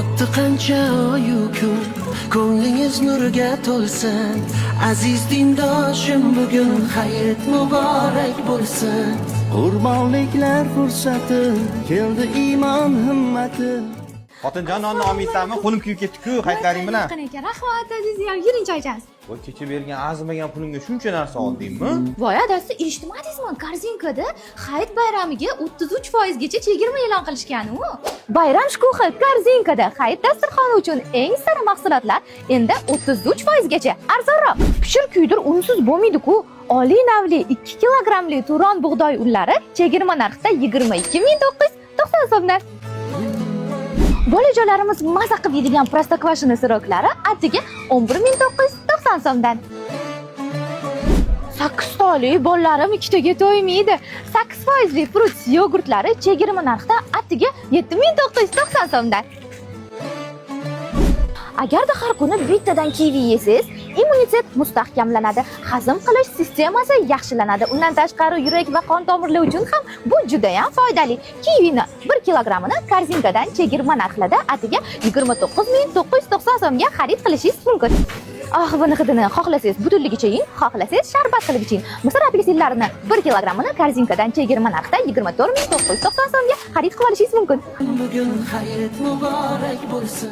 O'tdi qancha oyu kun, ko'nglingiz nurga to'lsin. Aziz dindoshim, bugun hayit muborak bo'lsin. Qurbonliklar fursati, keldi iymon himmati. Xotinjon nonni olmaysanmi? Qo'lim kuyib ketdi-ku, hayitlaring bilan. Qanaqa ekan? Rahmat, azizim. Yuring choy ichamiz. Voy, kecha bergan arzimagan pulimga shuncha narsa oldingmi? Voy, adasi, eshitmadingizmi? Korzinkada hayit bayramiga 33% gacha chegirma e'lon qilishgan-u. Bayram shukuhi Korzinkada hayit dasturxoni uchun eng sara mahsulotlar endi 33% gacha arzonroq. Pishir kuydir unsiz bo'lmaydi-ku. Oliy navli 2 kilogramli Turon bug'doy unlari chegirma narxda 22.990 so'mdan. Bolajonlarimiz maza qilib yeydigan prostokvashina siroklari attiga 11.990 so'mdan. 8 to'li bolalarim ikkitaga to'ymaydi. 8% frut yogurtlari chegirma narxda attiga 7.990 so'mdan. Agarda har kuni bittadan kivi yesiz, immunitet mustahkamlanadi, hazm qilish sistemasi yaxshilanadi. Undan tashqari yurak va qon tomirlari uchun ham bu juda ham foydali. Kivini 1 kilogramini Korzinkadan chegirma narxida atiga 29.990 so'mga xarid qilishingiz mumkin. Buni hidini xohlasangiz butunligicha yeng, xohlasangiz sharbat qilib iching. Misr apelsinlarini 1 kilogramini Korzinkadan chegirma narxida 24.990 so'mga xarid qilib olishingiz mumkin. Bugun hayit muborak bo'lsin.